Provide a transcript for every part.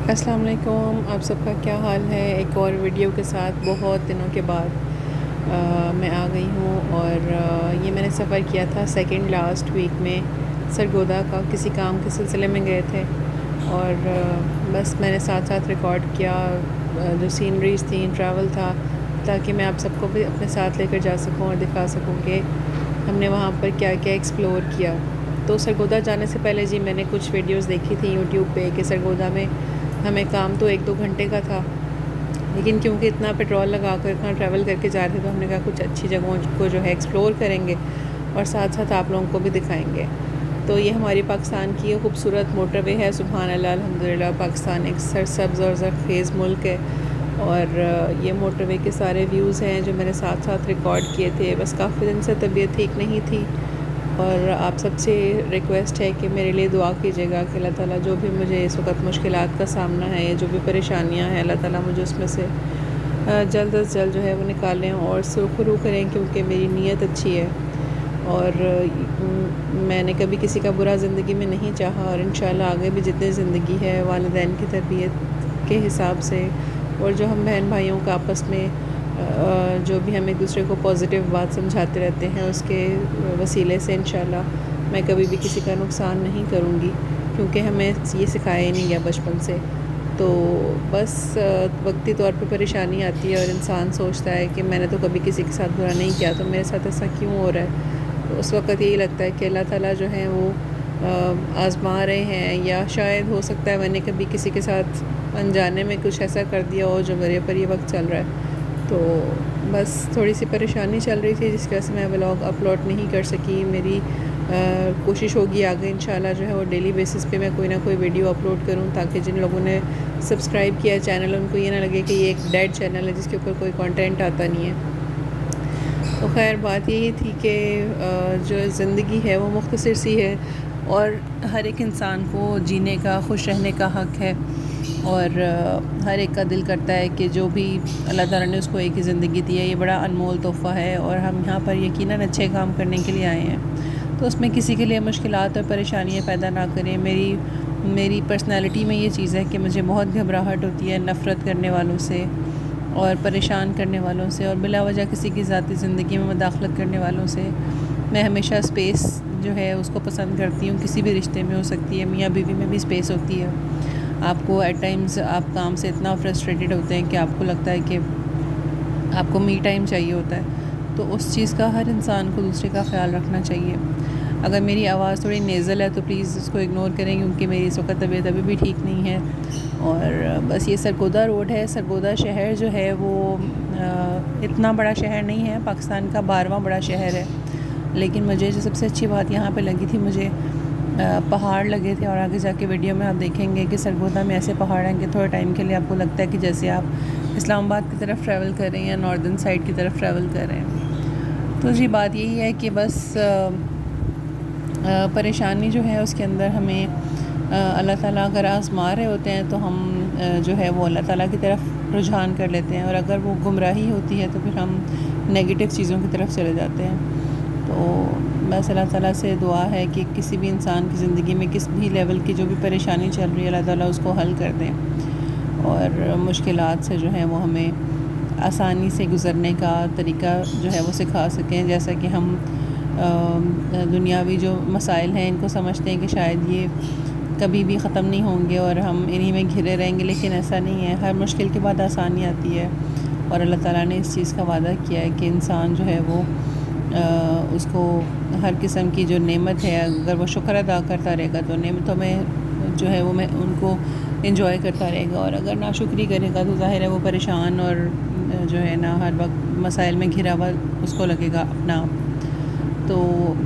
السلام علیکم، آپ سب کا کیا حال ہے؟ ایک اور ویڈیو کے ساتھ بہت دنوں کے بعد میں آ گئی ہوں، اور یہ میں نے سفر کیا تھا سیکنڈ لاسٹ ویک میں سرگودا کا، کسی کام کے سلسلے میں گئے تھے، اور بس میں نے ساتھ ساتھ ریکارڈ کیا جو سینریز تھیں، ٹریول تھا، تاکہ میں آپ سب کو بھی اپنے ساتھ لے کر جا سکوں اور دکھا سکوں کہ ہم نے وہاں پر کیا کیا ایکسپلور کیا۔ تو سرگودا جانے سے پہلے جی میں نے کچھ ویڈیوز دیکھی تھیں یوٹیوب پہ کہ سرگودا میں ہمیں کام تو 1-2 گھنٹے کا تھا، لیکن کیونکہ اتنا پیٹرول لگا کر اتنا ٹریول کر کے جا رہے تھے تو ہم نے کہا کچھ اچھی جگہوں کو جو ہے ایکسپلور کریں گے اور ساتھ ساتھ آپ لوگوں کو بھی دکھائیں گے۔ تو یہ ہماری پاکستان کی خوبصورت موٹر وے ہے، سبحان اللہ الحمدللہ۔ پاکستان ایک سرسبز اور زرخیز ملک ہے، اور یہ موٹر وے کے سارے ویوز ہیں جو میں نے ساتھ ساتھ ریکارڈ کیے تھے۔ بس کافی دن سے طبیعت ٹھیک نہیں تھی، اور آپ سب سے ریکویسٹ ہے کہ میرے لیے دعا کیجیے گا کہ اللہ تعالیٰ جو بھی مجھے اس وقت مشکلات کا سامنا ہے، جو بھی پریشانیاں ہیں، اللہ تعالیٰ مجھے اس میں سے جلد از جلد جو ہے وہ نکالیں اور سرخرو کریں، کیونکہ میری نیت اچھی ہے اور میں نے کبھی کسی کا برا زندگی میں نہیں چاہا، اور انشاءاللہ آگے بھی جتنی زندگی ہے والدین کی تربیت کے حساب سے اور جو ہم بہن بھائیوں کا آپس میں جو بھی ہم ایک دوسرے کو پازیٹیو بات سمجھاتے رہتے ہیں، اس کے وسیلے سے انشاءاللہ میں کبھی بھی کسی کا نقصان نہیں کروں گی، کیونکہ ہمیں یہ سکھایا ہی نہیں گیا بچپن سے۔ تو بس وقتی طور پہ پریشانی آتی ہے اور انسان سوچتا ہے کہ میں نے تو کبھی کسی کے ساتھ برا نہیں کیا، تو میرے ساتھ ایسا کیوں ہو رہا ہے؟ تو اس وقت یہی لگتا ہے کہ اللہ تعالیٰ جو ہے وہ آزما رہے ہیں، یا شاید ہو سکتا ہے میں نے کبھی کسی کے ساتھ انجانے میں کچھ ایسا کر دیا ہو جو میرے پر یہ وقت چل رہا ہے۔ تو بس تھوڑی سی پریشانی چل رہی تھی، جس کی وجہ سے میں ولاگ اپلوڈ نہیں کر سکی۔ میری کوشش ہوگی آگے انشاءاللہ جو ہے وہ ڈیلی بیسس پہ میں کوئی نہ کوئی ویڈیو اپلوڈ کروں، تاکہ جن لوگوں نے سبسکرائب کیا ہے چینل، ان کو یہ نہ لگے کہ یہ ایک ڈیڈ چینل ہے جس کے اوپر کوئی کانٹینٹ آتا نہیں ہے۔ تو خیر بات یہی تھی کہ جو زندگی ہے وہ مختصر سی ہے، اور ہر ایک انسان کو جینے کا، خوش رہنے کا حق ہے، اور ہر ایک کا دل کرتا ہے کہ جو بھی اللہ تعالیٰ نے اس کو ایک ہی زندگی دی ہے، یہ بڑا انمول تحفہ ہے، اور ہم یہاں پر یقیناً اچھے کام کرنے کے لیے آئے ہیں، تو اس میں کسی کے لیے مشکلات اور پریشانیاں پیدا نہ کریں۔ میری پرسنالٹی میں یہ چیز ہے کہ مجھے بہت گھبراہٹ ہوتی ہے نفرت کرنے والوں سے اور پریشان کرنے والوں سے، اور بلا وجہ کسی کی ذاتی زندگی میں مداخلت کرنے والوں سے۔ میں ہمیشہ اسپیس جو ہے اس کو پسند کرتی ہوں، کسی بھی رشتے میں ہو سکتی ہے، میاں بیوی میں بھی اسپیس ہوتی ہے۔ آپ کو ایٹ ٹائمز آپ کام سے اتنا فرسٹریٹڈ ہوتے ہیں کہ آپ کو لگتا ہے کہ آپ کو می ٹائم چاہیے ہوتا ہے، تو اس چیز کا ہر انسان کو دوسرے کا خیال رکھنا چاہیے۔ اگر میری آواز تھوڑی نیزل ہے تو پلیز اس کو اگنور کریں، کیونکہ میری اس وقت طبیعت ابھی بھی ٹھیک نہیں ہے۔ اور بس یہ سرگودا روڈ ہے۔ سرگودا شہر جو ہے وہ اتنا بڑا شہر نہیں ہے، پاکستان کا 12واں بڑا شہر ہے، لیکن مجھے جو سب سے اچھی بات یہاں پہ لگی تھی، مجھے پہاڑ لگے تھے، اور آگے جا کے ویڈیو میں آپ دیکھیں گے کہ سرگودا میں ایسے پہاڑ ہیں کہ تھوڑے ٹائم کے لیے آپ کو لگتا ہے کہ جیسے آپ اسلام آباد کی طرف ٹریول کر رہے ہیں یا ناردرن سائڈ کی طرف ٹریول کر رہے ہیں۔ تو جی بات یہی ہے کہ بس پریشانی جو ہے اس کے اندر ہمیں اللہ تعالیٰ اگر آزما رہے ہوتے ہیں تو ہم جو ہے وہ اللہ تعالیٰ کی طرف رجحان کر لیتے ہیں، اور اگر وہ گمراہی ہوتی ہے تو پھر ہم نیگیٹو چیزوں کی طرف چلے جاتے ہیں۔ تو بس اللہ تعالیٰ سے دعا ہے کہ کسی بھی انسان کی زندگی میں کس بھی لیول کی جو بھی پریشانی چل رہی ہے، اللہ تعالیٰ اس کو حل کر دیں، اور مشکلات سے جو ہے وہ ہمیں آسانی سے گزرنے کا طریقہ جو ہے وہ سکھا سکیں۔ جیسا کہ ہم دنیاوی جو مسائل ہیں ان کو سمجھتے ہیں کہ شاید یہ کبھی بھی ختم نہیں ہوں گے اور ہم انہی میں گھرے رہیں گے، لیکن ایسا نہیں ہے۔ ہر مشکل کے بعد آسانی آتی ہے، اور اللہ تعالیٰ نے اس چیز کا وعدہ کیا ہے کہ انسان جو ہے وہ اس کو ہر قسم کی جو نعمت ہے، اگر وہ شکر ادا کرتا رہے گا تو نعمتوں میں جو ہے وہ میں ان کو انجوائے کرتا رہے گا، اور اگر ناشکری کرے گا تو ظاہر ہے وہ پریشان اور جو ہے نا ہر وقت مسائل میں گھرا ہوا اس کو لگے گا اپنا آپ۔ تو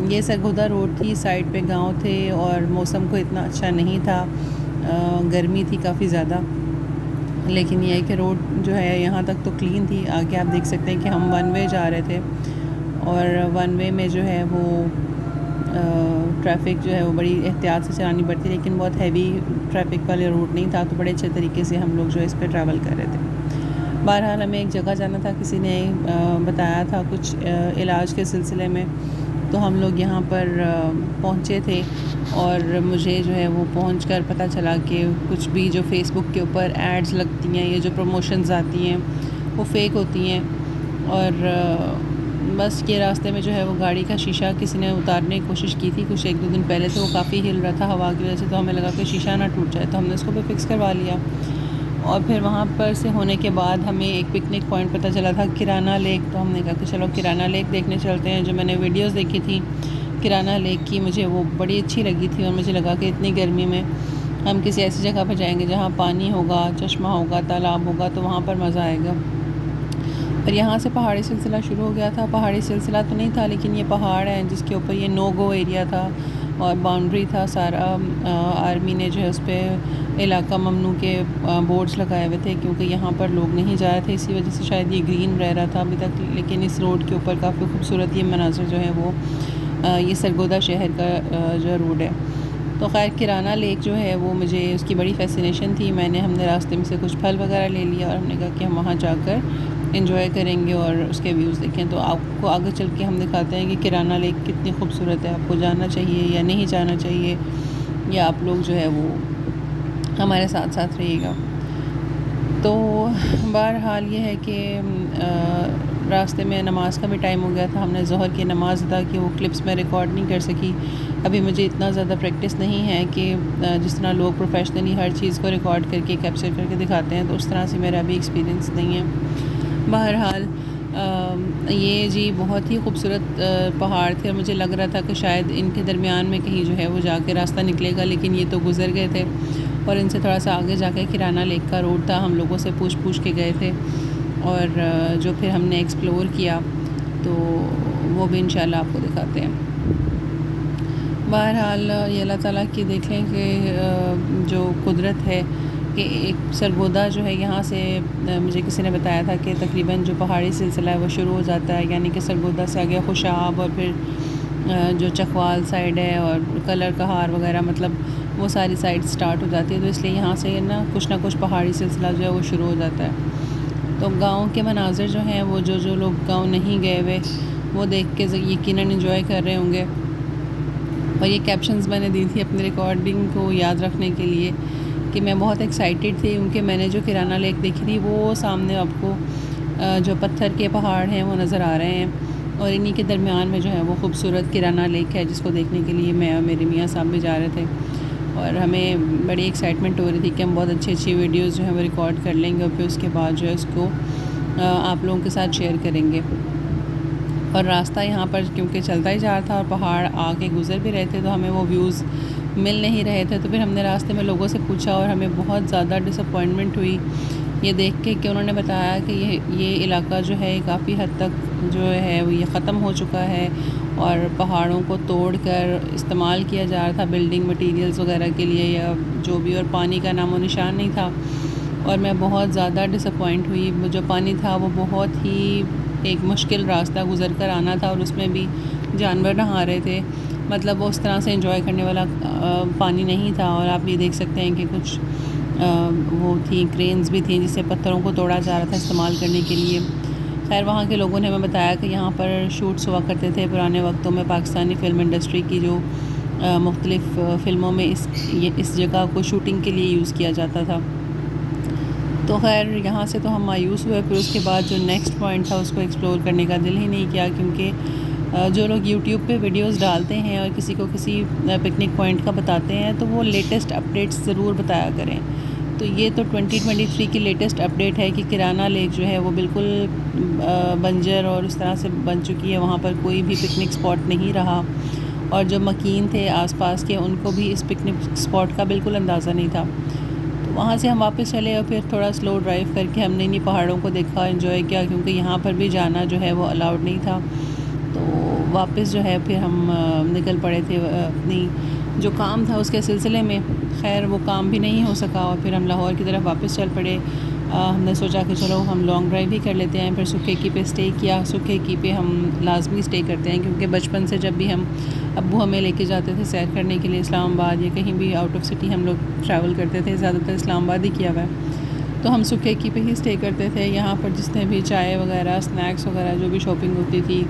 یہ سرگودا روڈ تھی، سائڈ پہ گاؤں تھے، اور موسم کو اتنا اچھا نہیں تھا، گرمی تھی کافی زیادہ، لیکن یہ ہے کہ روڈ جو ہے یہاں تک تو کلین تھی۔ آگے آپ دیکھ سکتے ہیں کہ ہم ون وے جا رہے تھے، اور ون وے میں جو ہے وہ ٹریفک جو ہے وہ بڑی احتیاط سے چلانی پڑتی، لیکن بہت ہیوی ٹریفک والے روڈ نہیں تھا، تو بڑے اچھے طریقے سے ہم لوگ جو ہے اس پہ ٹریول کر رہے تھے۔ بہرحال ہمیں ایک جگہ جانا تھا، کسی نے بتایا تھا کچھ علاج کے سلسلے میں، تو ہم لوگ یہاں پر پہنچے تھے، اور مجھے جو ہے وہ پہنچ کر پتہ چلا کہ کچھ بھی جو فیس بک کے اوپر ایڈز لگتی ہیں، یہ جو پروموشنز آتی ہیں وہ فیک ہوتی ہیں. اور بس یہ راستے میں جو ہے وہ گاڑی کا شیشہ کسی نے اتارنے کی کوشش کی تھی کچھ 1-2 دن پہلے، تو وہ کافی ہل رہا تھا ہوا کی وجہ سے، تو ہمیں لگا کہ شیشہ نہ ٹوٹ جائے، تو ہم نے اس کو بھی فکس کروا لیا. اور پھر وہاں پر سے ہونے کے بعد ہمیں ایک پکنک پوائنٹ پتہ چلا تھا کرانہ لیک، تو ہم نے کہا کہ چلو کرانہ لیک دیکھنے چلتے ہیں. جو میں نے ویڈیوز دیکھی تھی کرانہ لیک کی، مجھے وہ بڑی اچھی لگی تھی، اور مجھے لگا کہ اتنی گرمی میں ہم کسی ایسی جگہ پہ جائیں گے جہاں پانی ہوگا، چشمہ ہوگا، تالاب ہوگا، تو وہاں پر مزہ آئے گا. اور یہاں سے پہاڑی سلسلہ شروع ہو گیا تھا. پہاڑی سلسلہ تو نہیں تھا، لیکن یہ پہاڑ ہیں جس کے اوپر یہ نو گو ایریا تھا اور باؤنڈری تھا سارا. آرمی نے جو ہے اس پہ علاقہ ممنوع کے بورڈز لگائے ہوئے تھے، کیونکہ یہاں پر لوگ نہیں جا رہے تھے، اسی وجہ سے شاید یہ گرین رہ رہا تھا ابھی تک. لیکن اس روڈ کے اوپر کافی خوبصورت یہ مناظر جو ہے وہ یہ سرگودا شہر کا جو روڈ ہے. تو خیر کرانہ لیک جو ہے وہ مجھے اس کی بڑی فیسینیشن تھی. ہم نے راستے میں سے کچھ پھل وغیرہ لے لیا، اور ہم نے کہا کہ ہم وہاں جا کر انجوائے کریں گے اور اس کے ویوز دیکھیں. تو آپ کو آگے چل کے ہم دکھاتے ہیں کہ کرانہ لیک کتنی خوبصورت ہے. آپ کو جانا چاہیے یا نہیں جانا چاہیے، یا آپ لوگ جو ہے وہ ہمارے ساتھ ساتھ رہیے گا. تو بہرحال یہ ہے کہ راستے میں نماز کا بھی ٹائم ہو گیا تھا. ہم نے ظہر کی نماز ادا کی، وہ کلپس میں ریکارڈ نہیں کر سکی. ابھی مجھے اتنا زیادہ پریکٹس نہیں ہے کہ جس طرح لوگ پروفیشنلی ہر چیز کو ریکارڈ کر کے کیپچر کر کے دکھاتے ہیں، تو اس طرح سے میرا ابھی ایکسپیرینس نہیں ہے. بہرحال یہ جی بہت ہی خوبصورت پہاڑ تھے، اور مجھے لگ رہا تھا کہ شاید ان کے درمیان میں کہیں جو ہے وہ جا کے راستہ نکلے گا، لیکن یہ تو گزر گئے تھے. اور ان سے تھوڑا سا آگے جا کے کرانہ لیک کا روڈ تھا. ہم لوگوں سے پوچھ کے گئے تھے، اور جو پھر ہم نے ایکسپلور کیا تو وہ بھی انشاءاللہ آپ کو دکھاتے ہیں. بہرحال یہ اللہ تعالیٰ کی دیکھ لیں کہ جو قدرت ہے کہ ایک سرگودا جو ہے یہاں سے مجھے کسی نے بتایا تھا کہ تقریباً جو پہاڑی سلسلہ ہے وہ شروع ہو جاتا ہے، یعنی کہ سرگودا سے آگے خوشاب، اور پھر جو چکوال سائڈ ہے اور کلر کہار وغیرہ، مطلب وہ ساری سائڈ سٹارٹ ہو جاتی ہے. تو اس لیے یہاں سے نا کچھ نہ کچھ پہاڑی سلسلہ جو ہے وہ شروع ہو جاتا ہے. تو گاؤں کے مناظر جو ہیں وہ جو لوگ گاؤں نہیں گئے ہوئے وہ دیکھ کے یقیناً انجوائے کر رہے ہوں گے. اور یہ کیپشنز میں نے دی تھی اپنی ریکارڈنگ کو یاد رکھنے کے لیے کہ میں بہت ایکسائٹیڈ تھی، کیونکہ میں نے جو کرانہ لیک دیکھی تھی وہ سامنے آپ کو جو پتھر کے پہاڑ ہیں وہ نظر آ رہے ہیں، اور انہی کے درمیان میں جو ہے وہ خوبصورت کرانہ لیک ہے، جس کو دیکھنے کے لیے میں اور میرے میاں صاحب بھی جا رہے تھے. اور ہمیں بڑی ایکسائٹمنٹ ہو رہی تھی کہ ہم بہت اچھی ویڈیوز جو ہیں وہ ریکارڈ کر لیں گے، اور پھر اس کے بعد جو ہے اس کو آپ لوگوں کے ساتھ شیئر کریں گے. اور راستہ یہاں پر کیونکہ چلتا ہی جا رہا تھا اور پہاڑ آگے گزر بھی رہے تھے، تو ہمیں وہ ویوز مل نہیں رہے تھے. تو پھر ہم نے راستے میں لوگوں سے پوچھا، اور ہمیں بہت زیادہ ڈس اپوائنٹمنٹ ہوئی یہ دیکھ کے کہ انہوں نے بتایا کہ یہ علاقہ جو ہے کافی حد تک جو ہے وہ یہ ختم ہو چکا ہے، اور پہاڑوں کو توڑ کر استعمال کیا جا رہا تھا بلڈنگ مٹیریلز وغیرہ کے لیے یا جو بھی، اور پانی کا نام و نشان نہیں تھا. اور میں بہت زیادہ ڈس اپوائنٹ ہوئی. جو پانی تھا وہ بہت ہی ایک مشکل راستہ گزر کر آنا تھا، اور اس میں بھی جانور نہا رہے تھے. مطلب وہ اس طرح سے انجوائے کرنے والا پانی نہیں تھا. اور آپ یہ دیکھ سکتے ہیں کہ کچھ وہ تھیں کرینز بھی تھیں جس سے پتھروں کو توڑا جا رہا تھا استعمال کرنے کے لیے. خیر وہاں کے لوگوں نے ہمیں بتایا کہ یہاں پر شوٹس ہوا کرتے تھے پرانے وقتوں میں، پاکستانی فلم انڈسٹری کی جو مختلف فلموں میں اس جگہ کو شوٹنگ کے لیے یوز کیا جاتا تھا. تو خیر یہاں سے تو ہم مایوس ہوئے. پھر اس کے بعد جو نیکسٹ پوائنٹ تھا اس کو ایکسپلور کرنے کا دل ہی نہیں کیا، کیونکہ جو لوگ یوٹیوب پہ ویڈیوز ڈالتے ہیں اور کسی کو کسی پکنک پوائنٹ کا بتاتے ہیں تو وہ لیٹسٹ اپڈیٹس ضرور بتایا کریں. تو یہ تو 2023 کی لیٹسٹ اپڈیٹ ہے کہ کرانہ لیک جو ہے وہ بالکل بنجر اور اس طرح سے بن چکی ہے، وہاں پر کوئی بھی پکنک اسپاٹ نہیں رہا. اور جو مکین تھے آس پاس کے ان کو بھی اس پکنک اسپاٹ کا بالکل اندازہ نہیں تھا. تو وہاں سے ہم واپس چلے، اور پھر تھوڑا سلو ڈرائیو کر کے ہم نے انہیں پہاڑوں کو دیکھا، انجوائے کیا، کیونکہ یہاں پر بھی جانا جو ہے وہ الاؤڈ نہیں تھا. تو واپس جو ہے پھر ہم نکل پڑے تھے اپنی جو کام تھا اس کے سلسلے میں. خیر وہ کام بھی نہیں ہو سکا، اور پھر ہم لاہور کی طرف واپس چل پڑے. ہم نے سوچا کہ چلو ہم لانگ ڈرائیو ہی کر لیتے ہیں. پھر سکھے کی پہ اسٹے کیا. سکھے کی پہ ہم لازمی اسٹے کرتے ہیں، کیونکہ بچپن سے جب بھی ہم ابو ہمیں لے کے جاتے تھے سیر کرنے کے لیے اسلام آباد یا کہیں بھی آؤٹ آف سٹی ہم لوگ ٹریول کرتے تھے، زیادہ تر اسلام آباد ہی کیا ہوا ہے، تو ہم سکھے کی پہ ہی اسٹے کرتے تھے. یہاں پر جس نے بھی چائے وغیرہ اسنیکس وغیرہ جو بھی شاپنگ ہوتی تھی،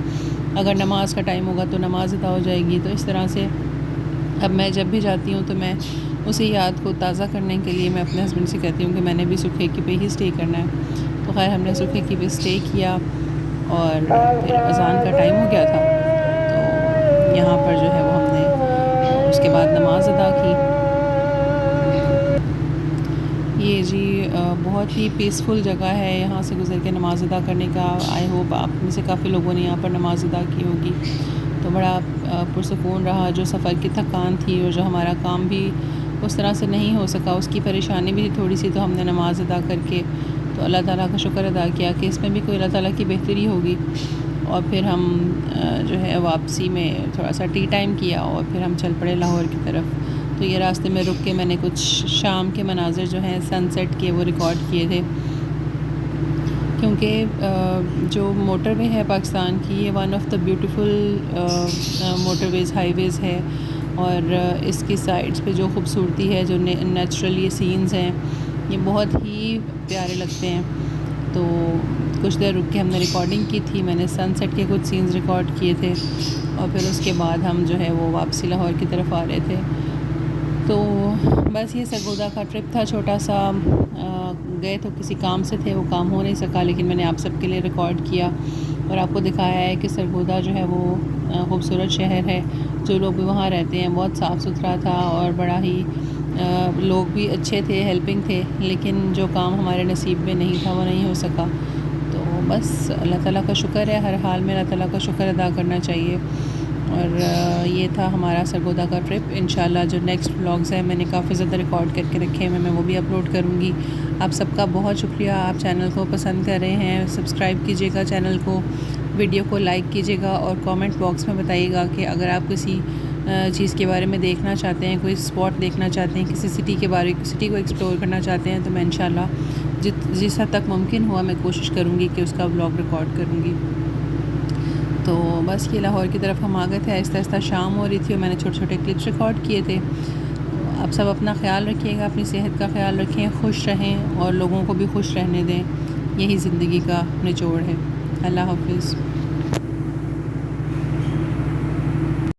اگر نماز کا ٹائم ہوگا تو نماز ادا ہو جائے گی. تو اس طرح سے اب میں جب بھی جاتی ہوں تو میں اسی یاد کو تازہ کرنے کے لیے میں اپنے ہسبینڈ سے کہتی ہوں کہ میں نے بھی سکھیکی پہ ہی اسٹے کرنا ہے. تو خیر ہم نے سکھیکی پہ اسٹے کیا اور پھر اذان کا ٹائم ہو گیا تھا. تو یہاں پر جو ہے وہ ہم نے اس کے بعد نماز ادا کی. یہ جی بہت ہی پیسفل جگہ ہے یہاں سے گزر کے نماز ادا کرنے کا. آئی ہوپ آپ میں سے کافی لوگوں نے یہاں پر نماز ادا کی ہوگی. تو بڑا پرسکون رہا. جو سفر کی تھکان تھی اور جو ہمارا کام بھی اس طرح سے نہیں ہو سکا اس کی پریشانی بھی تھوڑی سی, تو ہم نے نماز ادا کر کے تو اللہ تعالیٰ کا شکر ادا کیا کہ اس میں بھی کوئی اللہ تعالیٰ کی بہتری ہوگی. اور پھر ہم جو ہے واپسی میں تھوڑا سا ٹی ٹائم کیا اور پھر ہم چل پڑے لاہور کی طرف. تو یہ راستے میں رک کے میں نے کچھ شام کے مناظر جو ہیں سن سیٹ کے وہ ریکارڈ کیے تھے, کیونکہ جو موٹر وے ہے پاکستان کی یہ one of the beautiful motorways highways ہے. اور اس کی سائڈس پہ جو خوبصورتی ہے, جو نیچرل یہ سینز ہیں, یہ بہت ہی پیارے لگتے ہیں. تو کچھ دیر رک کے ہم نے ریکارڈنگ کی تھی. میں نے سن سیٹ کے کچھ سینز ریکارڈ کیے تھے اور پھر اس کے بعد ہم جو ہے وہ واپسی لاہور کی طرف آ رہے تھے. تو بس یہ سرگودا کا ٹرپ تھا چھوٹا سا. گئے تو کسی کام سے تھے, وہ کام ہو نہیں سکا, لیکن میں نے آپ سب کے لیے ریکارڈ کیا اور آپ کو دکھایا ہے کہ سرگودا جو ہے وہ خوبصورت شہر ہے. جو لوگ بھی وہاں رہتے ہیں بہت صاف ستھرا تھا اور بڑا ہی لوگ بھی اچھے تھے, ہیلپنگ تھے. لیکن جو کام ہمارے نصیب میں نہیں تھا وہ نہیں ہو سکا. تو بس اللہ تعالیٰ کا شکر ہے, ہر حال میں اللہ تعالیٰ کا شکر ادا کرنا چاہیے. اور یہ تھا ہمارا سرگودا کا ٹرپ. انشاءاللہ جو نیکسٹ ولاگز ہیں میں نے کافی زیادہ ریکارڈ کر کے رکھے ہیں, میں وہ بھی اپلوڈ کروں گی. آپ سب کا بہت شکریہ, آپ چینل کو پسند کر رہے ہیں. سبسکرائب کیجیے گا چینل کو, ویڈیو کو لائک کیجیے گا اور کامنٹ باکس میں بتائیے گا کہ اگر آپ کسی چیز کے بارے میں دیکھنا چاہتے ہیں, کوئی اسپاٹ دیکھنا چاہتے ہیں, کسی سٹی کو ایکسپلور کرنا چاہتے ہیں, تو میں انشاءاللہ جس حد تک ممکن ہوا میں کوشش کروں گی کہ اس کا ولاگ ریکارڈ کروں گی. تو بس یہ لاہور کی طرف ہم آ گئے تھے. آہستہ آہستہ شام ہو رہی تھی اور میں نے چھوٹے چھوٹے کلپس ریکارڈ کیے تھے. آپ سب اپنا خیال رکھیے گا, اپنی صحت کا خیال رکھیں, خوش رہیں اور لوگوں کو بھی خوش رہنے دیں. یہی زندگی کا نچوڑ ہے. اللہ حافظ.